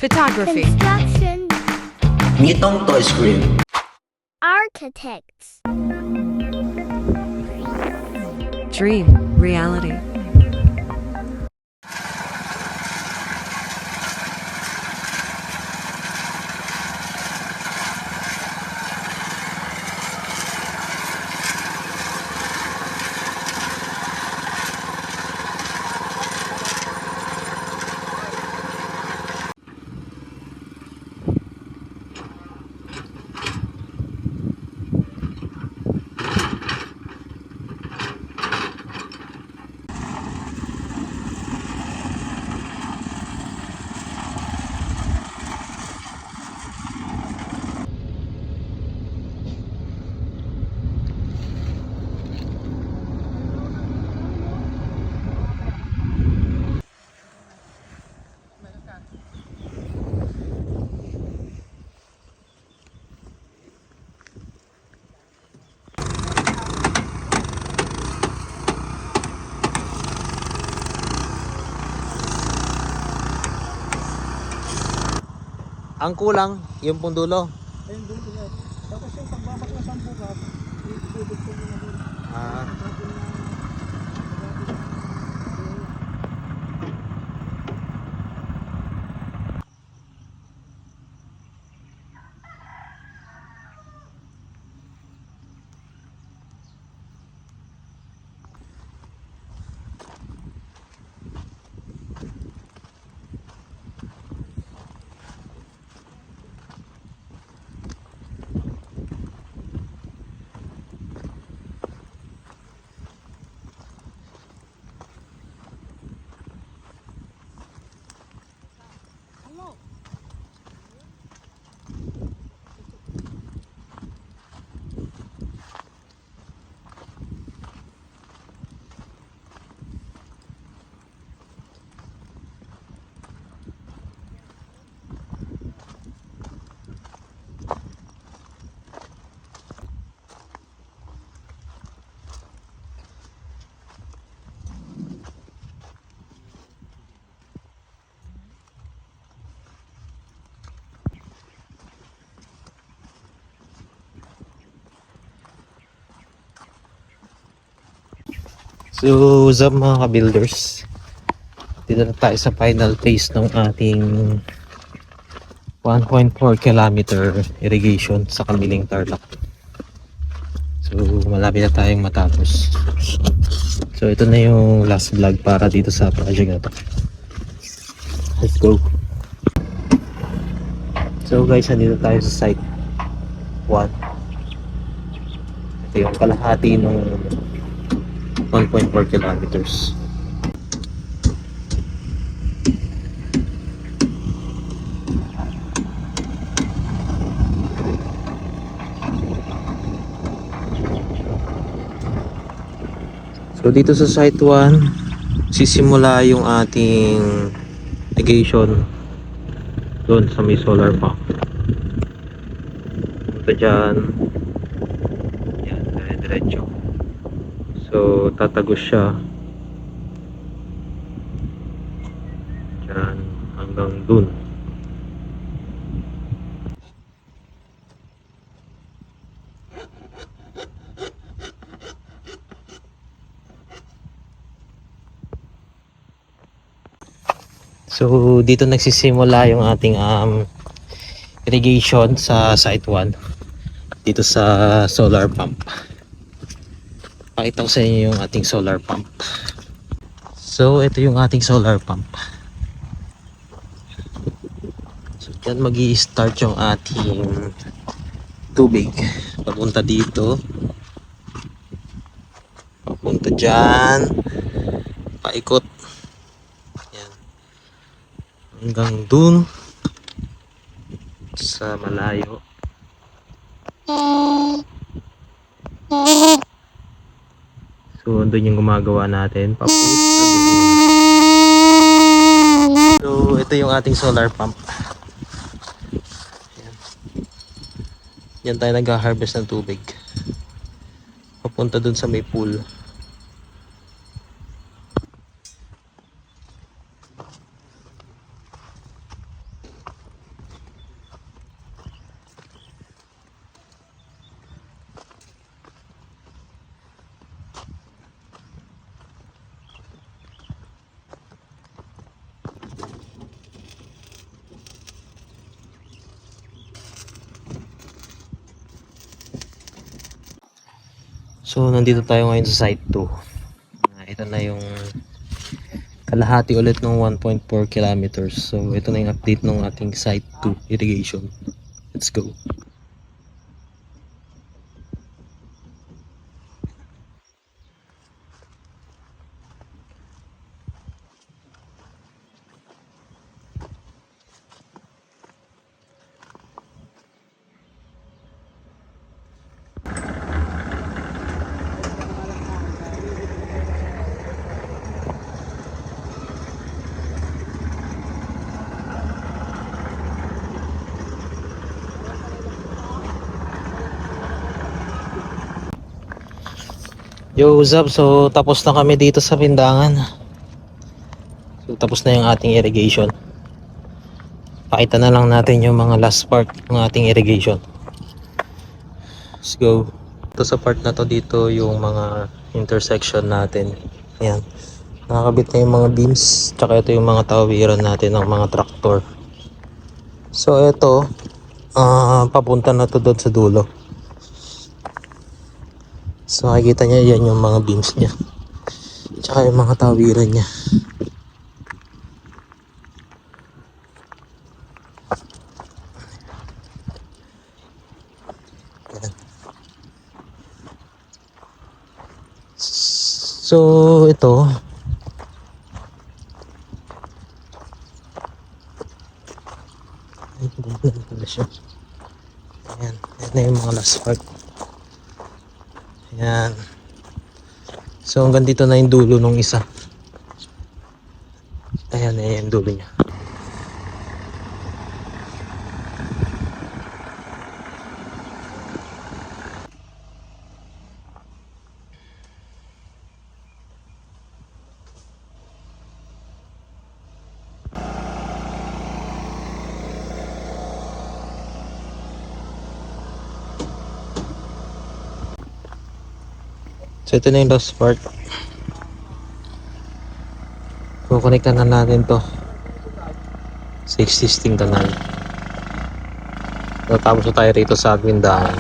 Photography. Construction. Nitong Toy Screen. Architects. Dream. Reality. Ang kulang, yung pundulo. Ayun doon sila. Tapos yung pagbabaklasan bukas, ikudot ko muna doon. Ah. So, what's up mga ka-builders? Dito na tayo sa final phase ng ating 1.4 kilometer irrigation sa Kamiling Tarlac. So, malapit na tayong matapos. So, ito na yung last vlog para dito sa project na to. Let's go! So guys, nandito tayo sa site 1. Ito yung kalahati ng 1.4 kilometers. So dito sa site 1, sisimula yung ating irrigation doon sa may solar pump. Punta dyan. Yan, diretso. So, tatagos siya dyan hanggang dun. So, dito nagsisimula yung ating irrigation sa site 1 dito sa solar pump. Pakita ko sa inyo yung ating solar pump. So, ito yung ating solar pump. So, yan magi-start yung ating tubig. Papunta dito. Papunta dyan. Paikot. Yan. Hanggang dun. Sa malayo. So, doon yung gumagawa natin. Papunta doon. So, ito yung ating solar pump. Yan. Yan tayo nag-harvest ng tubig. Papunta doon sa may pool. So nandito tayo ngayon sa site 2. Ito na yung kalahati ulit ng 1.4 kilometers. So ito na yung update ng ating site 2 irrigation. Let's go. Yo, what's up? So tapos na kami dito sa Pindangan. So tapos na yung ating irrigation. Pakita na lang natin yung mga last part ng ating irrigation. Let's go. Ito sa part na to, dito yung mga intersection natin. Ayan. Nakakabit na yung mga beams. Tsaka ito yung mga tawiran natin ng mga traktor. So ito, papunta na to doon sa dulo. So makikita niya yan yung mga beams niya. Tsaka yung mga tawiran niya. Yan. So ito, ayan, yan na yung mga last part. Ayan. So hanggang dito na yung dulo nung isa. Ayan, ayan yung dulo niya. So ito na yung last part. Kukonektan na natin to sa existing canal. So, tapos na tayo rito sa Pindangan.